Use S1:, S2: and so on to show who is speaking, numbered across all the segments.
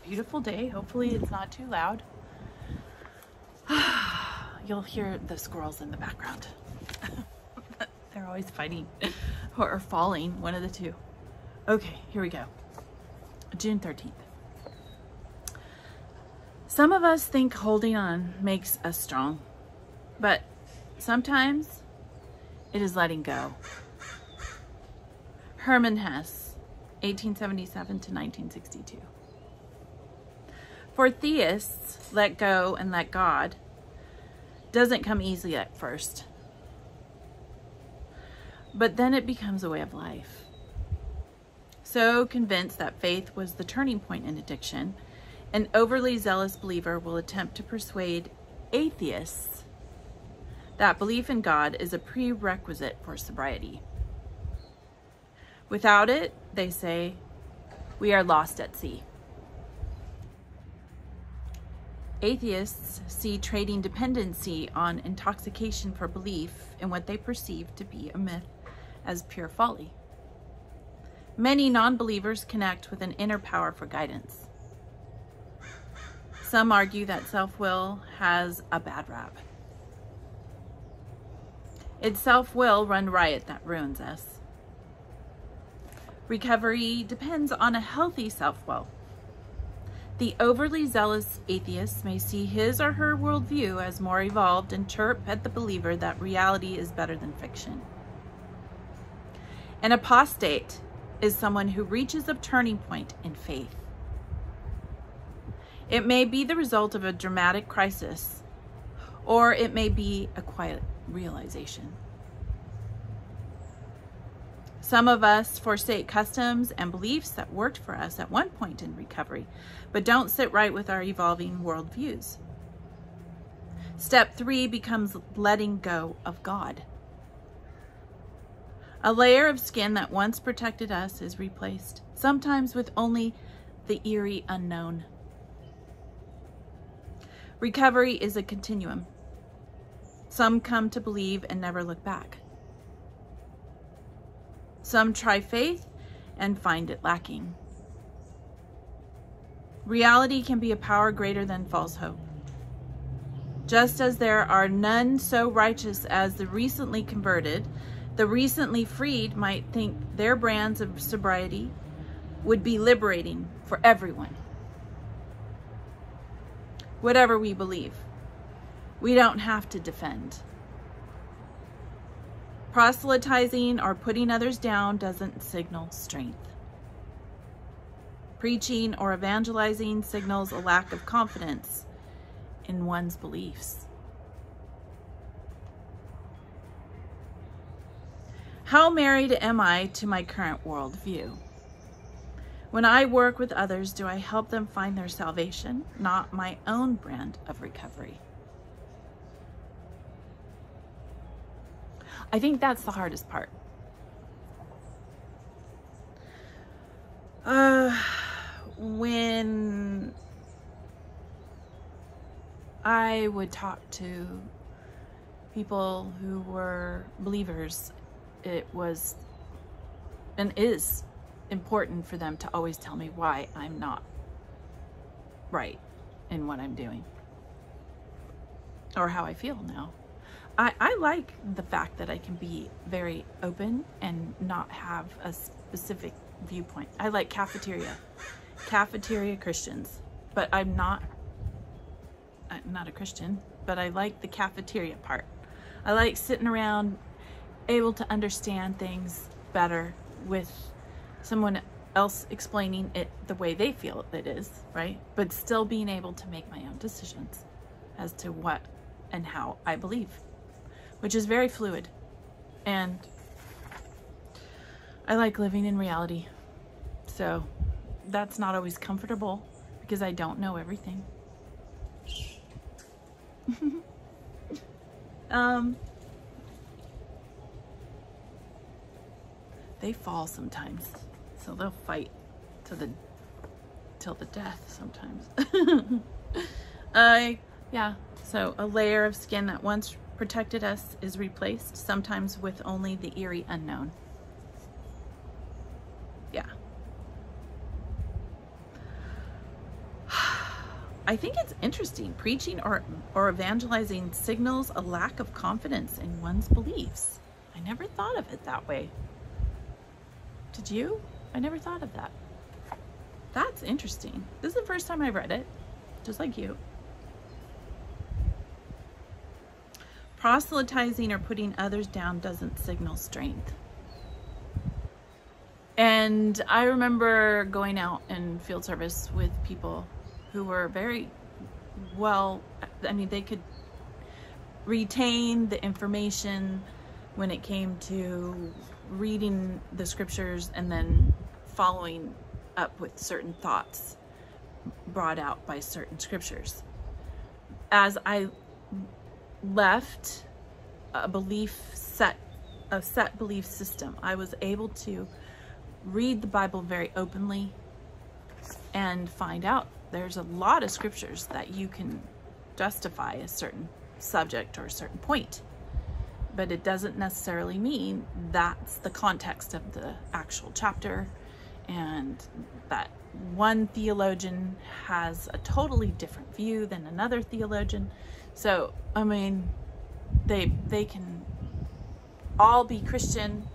S1: beautiful day. Hopefully it's not too loud. You'll hear the squirrels in the background. They're always fighting or falling, one of the two. Okay, here we go. June 13th. Some of us think holding on makes us strong, but sometimes it is letting go. Herman Hesse, 1877 to 1962. For theists, let go and let God doesn't come easily at first, but then it becomes a way of life. So convinced that faith was the turning point in addiction, an overly zealous believer will attempt to persuade atheists that belief in God is a prerequisite for sobriety. Without it, they say, we are lost at sea. Atheists see trading dependency on intoxication for belief in what they perceive to be a myth as pure folly. Many non-believers connect with an inner power for guidance. Some argue that self-will has a bad rap. It's self-will run riot that ruins us. Recovery depends on a healthy self-will. The overly zealous atheist may see his or her worldview as more evolved and chirp at the believer that reality is better than fiction. An apostate is someone who reaches a turning point in faith. It may be the result of a dramatic crisis, or it may be a quiet realization. Some of us forsake customs and beliefs that worked for us at one point in recovery, but don't sit right with our evolving worldviews. Step 3 becomes letting go of God. A layer of skin that once protected us is replaced, sometimes with only the eerie unknown. Recovery is a continuum. Some come to believe and never look back. Some try faith and find it lacking. Reality can be a power greater than false hope. Just as there are none so righteous as the recently converted, the recently freed might think their brands of sobriety would be liberating for everyone. Whatever we believe, we don't have to defend. Proselytizing or putting others down doesn't signal strength. Preaching or evangelizing signals a lack of confidence in one's beliefs. How married am I to my current worldview? When I work with others, do I help them find their salvation, not my own brand of recovery? I think that's the hardest part. When I would talk to people who were believers, it was and is important for them to always tell me why I'm not right in what I'm doing or how I feel now. I like the fact that I can be very open and not have a specific viewpoint. I like cafeteria Christians, but I'm not a Christian, but I like the cafeteria part. I like sitting around able to understand things better with someone else explaining it the way they feel it is, right? But still being able to make my own decisions as to what and how I believe, which is very fluid. And I like living in reality. So that's not always comfortable because I don't know everything. They fall sometimes, so they'll fight till the death sometimes. Yeah, so a layer of skin that once protected us is replaced, sometimes with only the eerie unknown. Yeah. I think it's interesting. Preaching or evangelizing signals a lack of confidence in one's beliefs. I never thought of it that way. Did you? I never thought of that. That's interesting. This is the first time I've read it, just like you. Proselytizing or putting others down doesn't signal strength. And I remember going out in field service with people who were very well, I mean, they could retain the information when it came to reading the scriptures and then following up with certain thoughts brought out by certain scriptures. As I left a set belief system, I was able to read the Bible very openly and find out there's a lot of scriptures that you can justify a certain subject or a certain point, but it doesn't necessarily mean that's the context of the actual chapter, and that one theologian has a totally different view than another theologian. So, I mean, they can all be Christian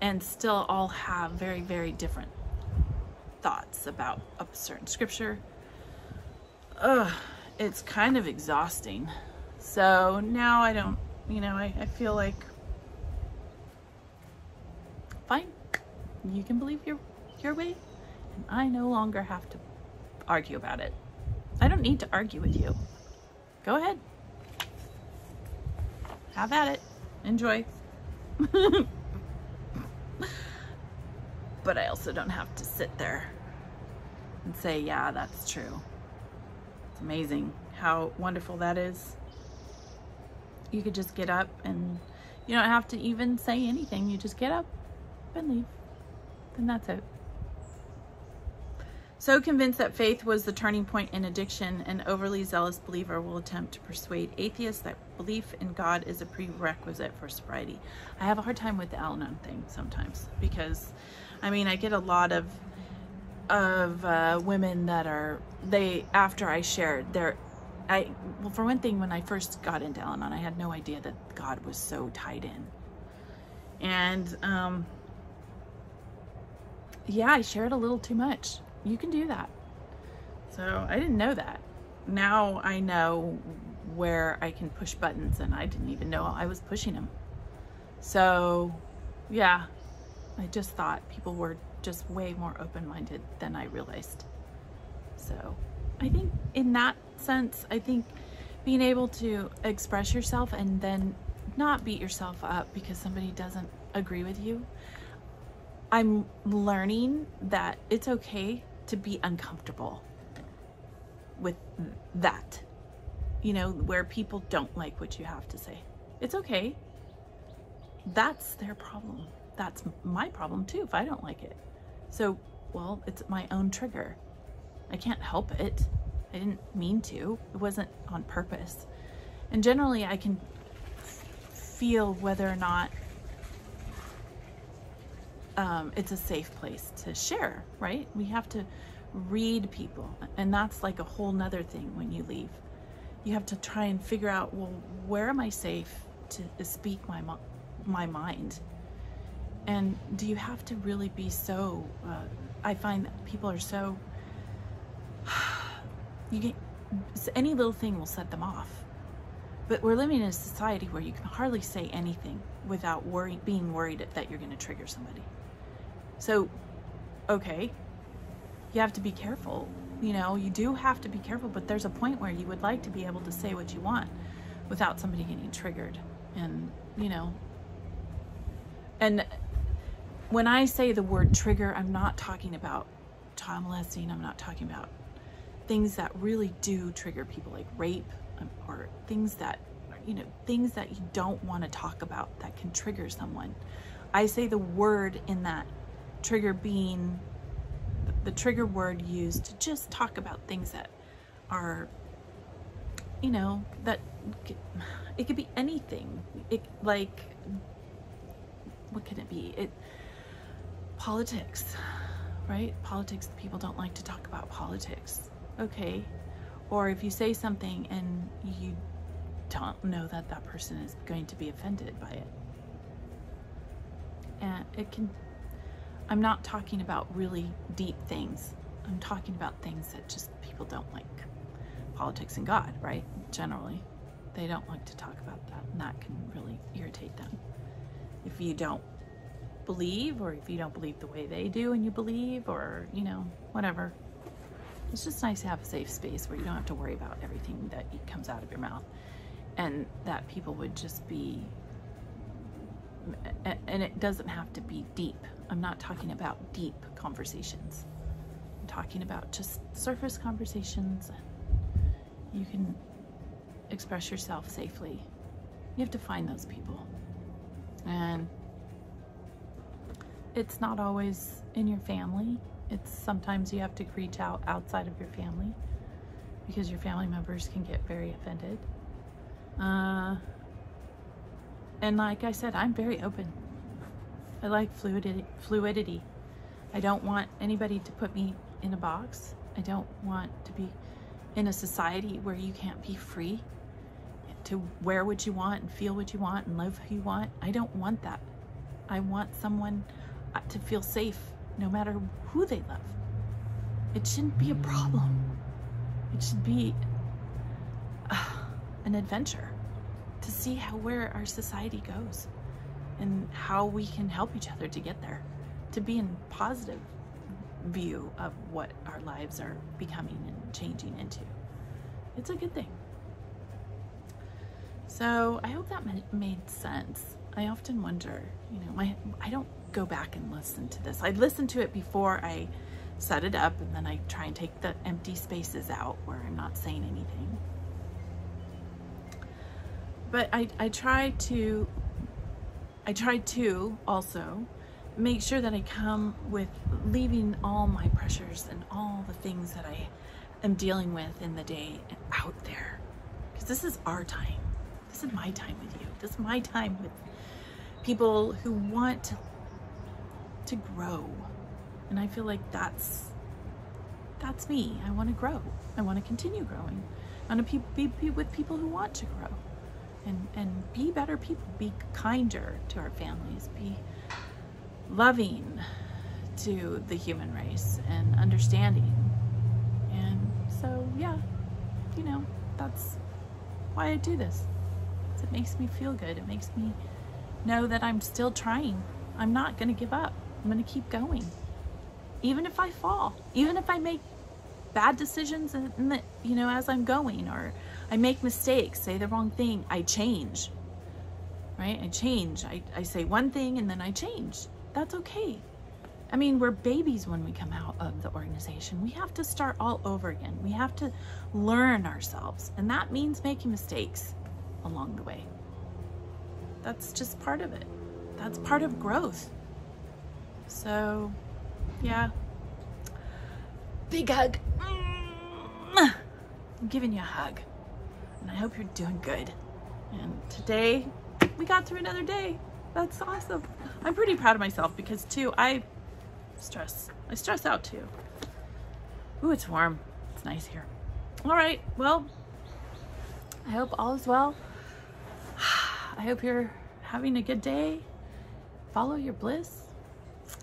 S1: and still all have very, very different thoughts about a certain scripture. It's kind of exhausting. So now I don't, you know, I feel like, fine, you can believe your way, and I no longer have to argue about it. I don't need to argue with you. Go ahead. Have at it. Enjoy. But I also don't have to sit there and say, yeah, that's true. It's amazing how wonderful that is. You could just get up and you don't have to even say anything. You just get up and leave. And that's it. So convinced that faith was the turning point in addiction, an overly zealous believer will attempt to persuade atheists that belief in God is a prerequisite for sobriety. I have a hard time with the Al-Anon thing sometimes because, I mean, I get a lot of women that are, after I shared, well, for one thing, when I first got into Al-Anon, I had no idea that God was so tied in. And, yeah, I shared a little too much. You can do that. So I didn't know that. Now I know where I can push buttons, and I didn't even know I was pushing them. So yeah, I just thought people were just way more open-minded than I realized. So I think in that sense, I think being able to express yourself and then not beat yourself up because somebody doesn't agree with you. I'm learning that it's okay to be uncomfortable with that, you know, where people don't like what you have to say. It's okay. That's their problem. That's my problem too if I don't like it. So, well, it's my own trigger. I can't help it. I didn't mean to. It wasn't on purpose. And generally I can feel whether or not it's a safe place to share, right? We have to read people, and that's like a whole nother thing when you leave. You have to try and figure out, well, where am I safe to speak my mind? And do you have to really be so, I find that people are so, any little thing will set them off. But we're living in a society where you can hardly say anything without being worried that you're going to trigger somebody. So, okay, you have to be careful. You know, you do have to be careful, but there's a point where you would like to be able to say what you want without somebody getting triggered. And, you know, and when I say the word trigger, I'm not talking about child molesting. I'm not talking about things that really do trigger people, like rape, or things that, you know, things that you don't want to talk about that can trigger someone. I say the word in that trigger being the trigger word used to just talk about things that are, you know, that it could be anything. It, like, what can it be? Politics, right? Politics, people don't like to talk about politics. Okay, Or if you say something and you don't know that that person is going to be offended by it. And it can, I'm not talking about really deep things. I'm talking about things that just people don't like. Politics and God, right? Generally, they don't like to talk about that, and that can really irritate them. If you don't believe, or if you don't believe the way they do and you believe, or, you know, whatever. It's just nice to have a safe space where you don't have to worry about everything that comes out of your mouth, and that people would just be, and it doesn't have to be deep. I'm not talking about deep conversations. I'm talking about just surface conversations. You can express yourself safely. You have to find those people. And it's not always in your family. It's sometimes you have to reach out outside of your family, because your family members can get very offended. And like I said, I'm very open. I like fluidity. I don't want anybody to put me in a box. I don't want to be in a society where you can't be free to wear what you want and feel what you want and live who you want. I don't want that. I want someone to feel safe no matter who they love. It shouldn't be a problem. It should be an adventure to see where our society goes and how we can help each other to get there, to be in positive view of what our lives are becoming and changing into. It's a good thing. So I hope that made sense. I often wonder, you know, I don't go back and listen to this. I listen to it before I set it up, and then I try and take the empty spaces out where I'm not saying anything. But I try to also make sure that I come with leaving all my pressures and all the things that I am dealing with in the day out there. Because this is our time. This is my time with you. This is my time with people who want to grow. And I feel like that's me. I want to grow. I want to continue growing. I want to be with people who want to grow. And be better people, be kinder to our families, be loving to the human race and understanding. And so, yeah, you know, that's why I do this. It makes me feel good. It makes me know that I'm still trying. I'm not going to give up. I'm going to keep going. Even if I fall, even if I make bad decisions and you know, as I'm going, or I make mistakes, say the wrong thing, I change, right? I change. I say one thing and then I change. That's okay. I mean, we're babies when we come out of the organization. We have to start all over again. We have to learn ourselves. And that means making mistakes along the way. That's just part of it. That's part of growth. So, yeah. Big hug. I'm giving you a hug. And I hope you're doing good. And today, we got through another day. That's awesome. I'm pretty proud of myself because, too, I stress out, too. Ooh, it's warm. It's nice here. All right. Well, I hope all is well. I hope you're having a good day. Follow your bliss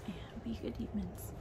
S1: and be good humans.